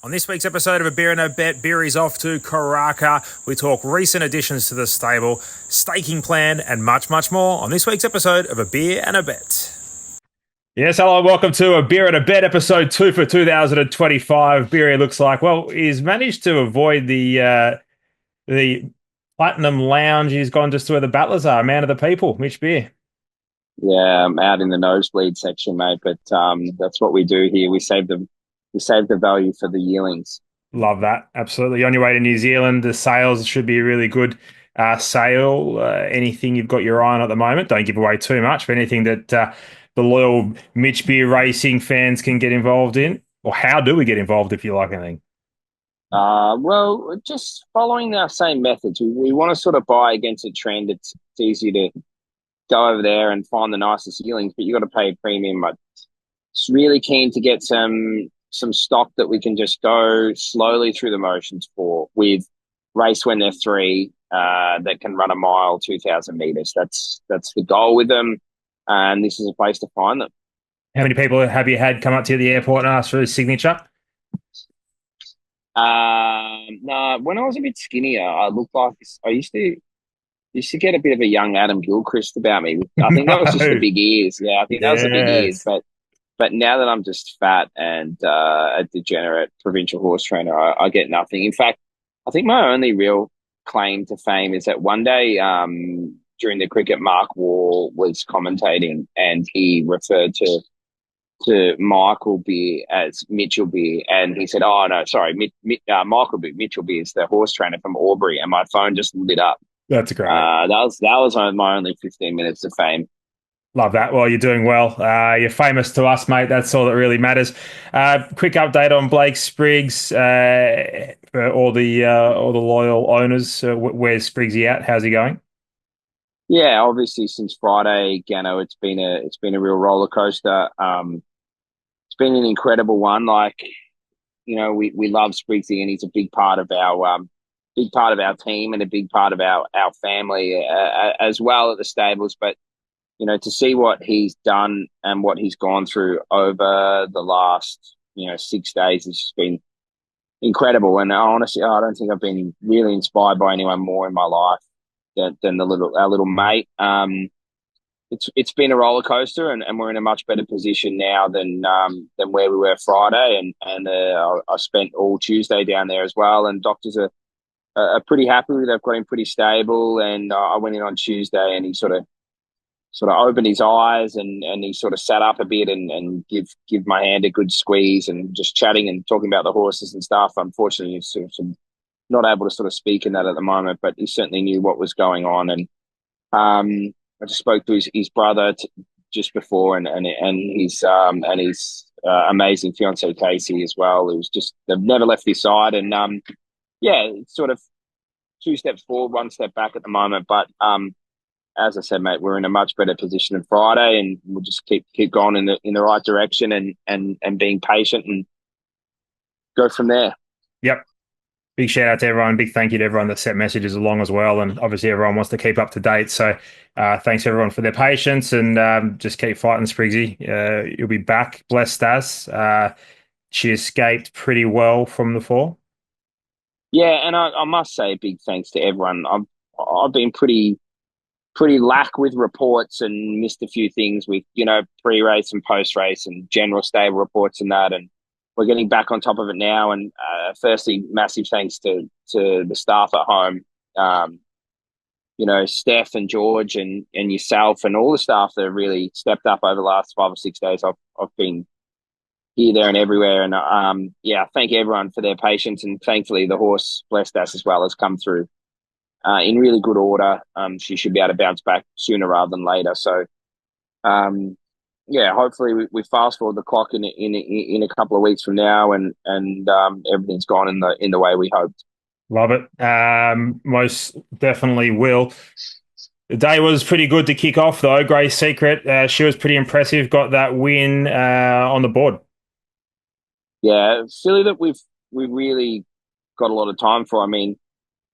On this week's episode of A Beer and a Bet, Beery's off to Karaka. We talk recent additions to the stable, staking plan, and much, much more on this week's episode of A Beer and a Bet. Yes, hello, welcome to A Beer and a Bet, episode 2 for 2025. Beery looks like, well, he's managed to avoid the Platinum Lounge. He's gone just to where the battlers are, man of the people, Mitch Beer. Yeah, I'm out in the nosebleed section, mate. But that's what we do here. We save the value for the yearlings. Love that. Absolutely. On your way to New Zealand, the sales should be a really good sale. Anything you've got your eye on at the moment, don't give away too much, but anything that the loyal Mitch Beer Racing fans can get involved in, or how do we get involved if you like anything? Well, just following our same methods. We want to sort of buy against a trend. It's easy to go over there and find the nicest yearlings, but you got to pay a premium. But it's really keen to get some stock that we can just go slowly through the motions for, with race when they're 3 that can run a mile, 2,000 meters. That's the goal with them, and this is a place to find them. How many people have you had come up to the airport and ask for a signature? No, when I was a bit skinnier, I looked like this. I used to get a bit of a young Adam Gilchrist about me. I think that was just the big ears. Yeah, I think that was the big ears. But now that I'm just fat and a degenerate provincial horse trainer, I get nothing. In fact, I think my only real claim to fame is that one day during the cricket, Mark Wall was commentating and he referred to Michael Beer as Mitchell Beer, and he said, "Oh no, sorry, Michael Beer. Mitchell Beer is the horse trainer from Albury," and my phone just lit up. That's great. That was my only 15 minutes of fame. Love that. Well, you're doing well. You're famous to us, mate. That's all that really matters. Quick update on Blake Spriggs for all the loyal owners. Where's Spriggsy at? How's he going? Yeah, obviously since Friday, Gano, it's been a real roller coaster. It's been an incredible one. Like, you know, we love Spriggsy, and he's a big part of our team and a big part of our family as well at the stables. But you know, to see what he's done and what he's gone through over the last 6 days has just been incredible. And honestly, I don't think I've been really inspired by anyone more in my life than our little mate. It's been a roller coaster, and we're in a much better position now than where we were Friday. And I spent all Tuesday down there as well. And doctors are pretty happy. They've got him pretty stable. And I went in on Tuesday, and he sort of opened his eyes, and he sort of sat up a bit and give my hand a good squeeze, and just chatting and talking about the horses and stuff. Unfortunately, he's sort of not able to sort of speak in that at the moment, but he certainly knew what was going on. And I just spoke to his brother just before, and his amazing fiance Casey as well. It was just, they've never left his side, and yeah, it's sort of 2 steps forward, 1 step back at the moment, but as I said, mate, we're in a much better position than Friday, and we'll just keep going in the right direction, and being patient and go from there. Yep. Big shout out to everyone. Big thank you to everyone that sent messages along as well. And obviously everyone wants to keep up to date. So thanks everyone for their patience, and just keep fighting, Spriggsy. You'll be back. Blesstas. She escaped pretty well from the fall. Yeah, and I must say a big thanks to everyone. I've been pretty lack with reports and missed a few things with, pre-race and post-race and general stable reports and that. And we're getting back on top of it now. And firstly, massive thanks to the staff at home, Steph and George and yourself and all the staff that have really stepped up over the last 5 or 6 days. I've been here, there and everywhere. And thank everyone for their patience. And thankfully the horse Blesstas as well has come through in really good order. She should be able to bounce back sooner rather than later. So, hopefully we fast forward the clock in a couple of weeks from now, and everything's gone in the way we hoped. Love it. Most definitely will. The day was pretty good to kick off, though. Grey Secret, she was pretty impressive. Got that win on the board. Yeah, filly that we've really got a lot of time for. I mean,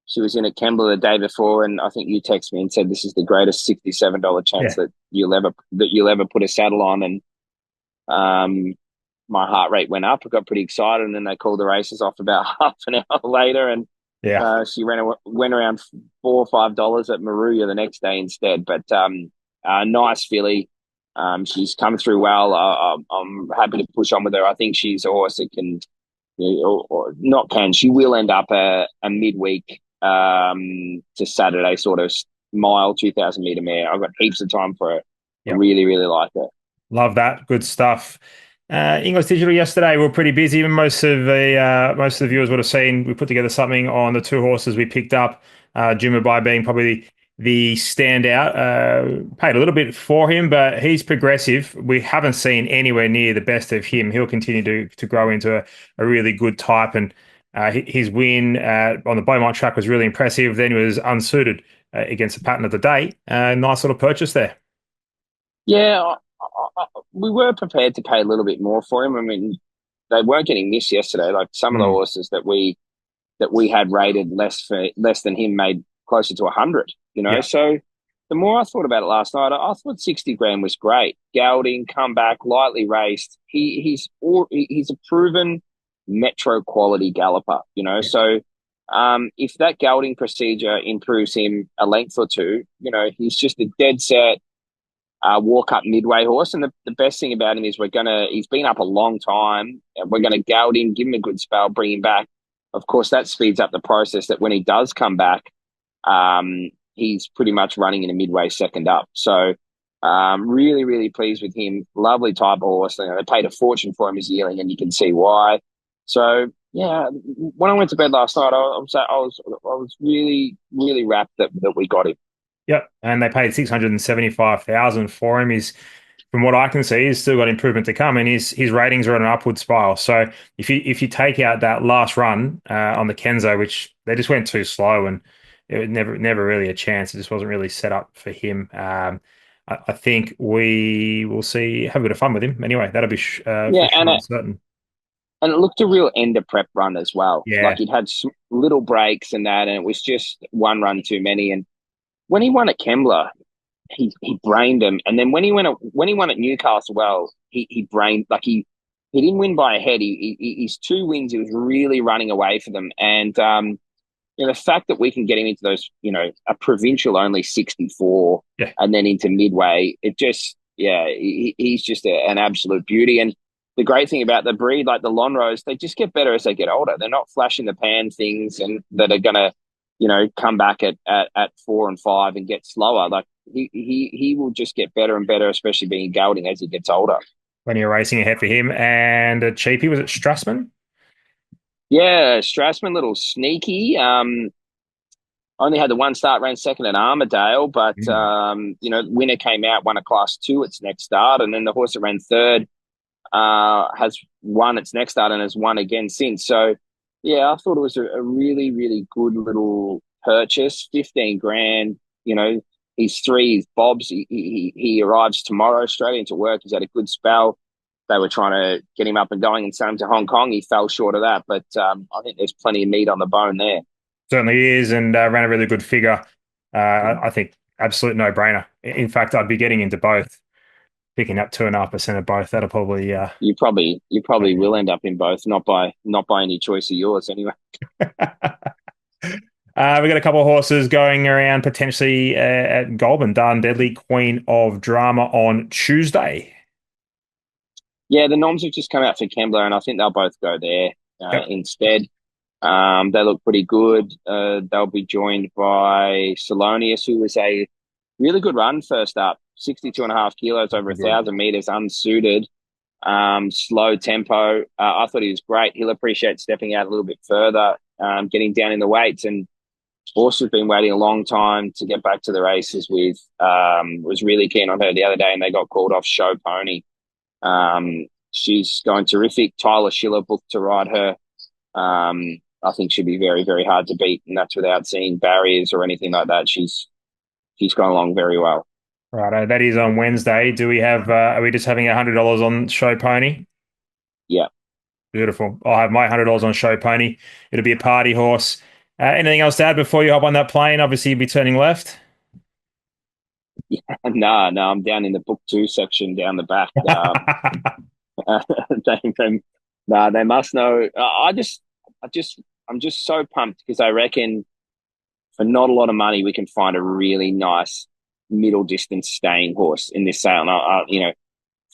she was in at Kembla the day before, and I think you texted me and said this is the greatest $67 chance that you'll ever put a saddle on. And my heart rate went up. I got pretty excited, and then they called the races off about half an hour later, and Yeah. she went around $4 or $5 at Maruya the next day instead. But nice filly. She's come through well. I'm happy to push on with her. I think she's a horse that can, or not can, she will end up a midweek to Saturday sort of mile, 2,000 meter mare. I've got heaps of time for her. I Yep. really, really like her. Love that. Good stuff. Inglis Digital yesterday, we were pretty busy. Most of the viewers would have seen we put together something on the two horses we picked up. Dumebi being probably the standout. Paid a little bit for him, but he's progressive. We haven't seen anywhere near the best of him. He'll continue to grow into a really good type. And his win on the Beaumont track was really impressive. Then he was unsuited against the pattern of the day. Nice little purchase there. Yeah, we were prepared to pay a little bit more for him. I mean, they weren't getting missed yesterday. Like some of the horses that we had rated less than him made closer to 100. Yeah. So the more I thought about it last night, I thought 60 grand was great. Gelding, come back, lightly raced. He's a proven metro quality galloper. So if that gelding procedure improves him a length or two, he's just a dead set walk up midway horse. And the best thing about him is he's been up a long time, and we're gonna geld him, give him a good spell, bring him back. Of course, that speeds up the process that when he does come back, he's pretty much running in a midway second up. So really, really pleased with him. Lovely type of horse. They paid a fortune for him as Yearling, and you can see why. So yeah, when I went to bed last night, I was really, really wrapped that we got him. Yep, and they paid 675,000 for him. He's, from what I can see, he's still got improvement to come, and his ratings are on an upward spiral. So if you take out that last run on the Kenzo, which they just went too slow, and it was never really a chance. It just wasn't really set up for him. I think we will have a bit of fun with him. Anyway, that'll be for sure certain. And it looked a real end of prep run as well. Yeah. Like he'd had little breaks and that, and it was just one run too many. And when he won at Kembla, he brained him. And then when he won at Newcastle, well, he brained, like he didn't win by a head. His two wins, he was really running away for them. And the fact that we can get him into those, a provincial only 64, and then into midway, it just, he's just an absolute beauty. And the great thing about the breed, like the Lonros, they just get better as they get older. They're not flash in the pan things and that are gonna, come back at 4 and 5 and get slower. Like he will just get better and better, especially being gelding as he gets older. When you're racing ahead for him, and a cheapie, was it Strassman? Yeah, Strassman, little sneaky. Only had the one start, ran second at Armadale, but winner came out, won a Class 2 its next start, and then the horse that ran third has won its next start and has won again since. So yeah, I thought it was a really, really good little purchase. 15 grand. He's 3. He's Bob's. He arrives tomorrow straight into work. He's had a good spell. They were trying to get him up and going and send him to Hong Kong. He fell short of that, but I think there's plenty of meat on the bone there. Certainly is, and ran a really good figure. I think absolute no-brainer. In fact, I'd be getting into both, picking up 2.5% of both. That'll probably you probably will end up in both, not by any choice of yours anyway. We got a couple of horses going around potentially at Goulburn. Darn Deadly, Queen of Drama on Tuesday. Yeah, the noms have just come out for Kembla, and I think they'll both go there instead. They look pretty good. They'll be joined by Salonius, who was a really good run first up, 62.5 kilos over 1,000 meters, unsuited, slow tempo. I thought he was great. He'll appreciate stepping out a little bit further, getting down in the weights. And horse has been waiting a long time to get back to the races with. Was really keen on her the other day, and they got called off Show Pony. She's going terrific. Tyler Schiller booked to ride her. I think she'll be very, very hard to beat, and that's without seeing barriers or anything like that. She's gone along very well. Right, that is on Wednesday. Do we have? Are we just having $100 on Show Pony? Yeah, beautiful. I'll have my $100 on Show Pony. It'll be a party horse. Anything else to add before you hop on that plane? Obviously, you'll be turning left. Yeah, no, I'm down in the book 2 section down the back. They must know. I just, I'm just so pumped because I reckon for not a lot of money we can find a really nice middle distance staying horse in this sale. And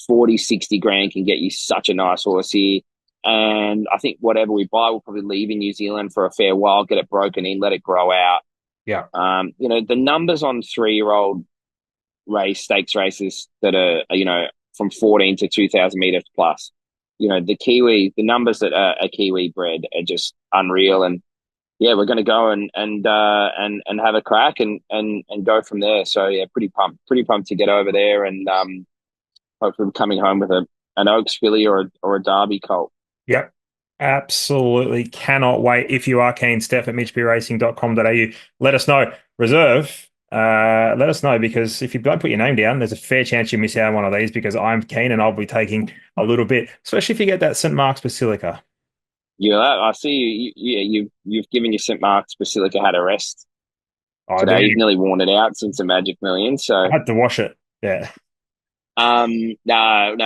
40, 60 grand can get you such a nice horse here. And I think whatever we buy, we'll probably leave in New Zealand for a fair while, get it broken in, let it grow out. Yeah. The numbers on 3-year-old stakes races that are, from 14 to 2,000 meters plus, the numbers that are Kiwi bred are just unreal. And yeah, we're going to go and have a crack and go from there. So yeah, pretty pumped to get over there and hopefully coming home with an Oaks filly or a Derby colt. Yep. Absolutely cannot wait. If you are keen, steph at mitchbracing.com.au. Let us know. Reserve. Let us know, because if you don't put your name down, there's a fair chance you miss out on one of these, because I'm keen and I'll be taking a little bit, especially if you get that St. Mark's Basilica. Yeah, I see you've given your St. Mark's Basilica had a rest I do. today. You've nearly worn it out since the Magic Million. I So had to wash it. Yeah. no,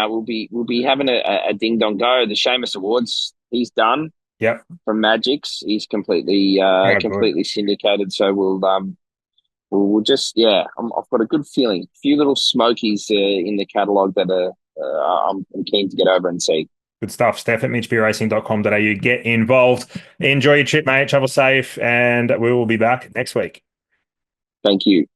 we'll be having a ding dong go. The Seamus Awards, he's done Yep. from Magics. He's completely Yeah, good. completely syndicated. So we'll just I've got a good feeling. A few little smokies in the catalogue that I'm keen to get over and see. Good stuff. Steph at mitchbracing.com.au. Get involved. Enjoy your trip, mate. Travel safe, and we will be back next week. Thank you.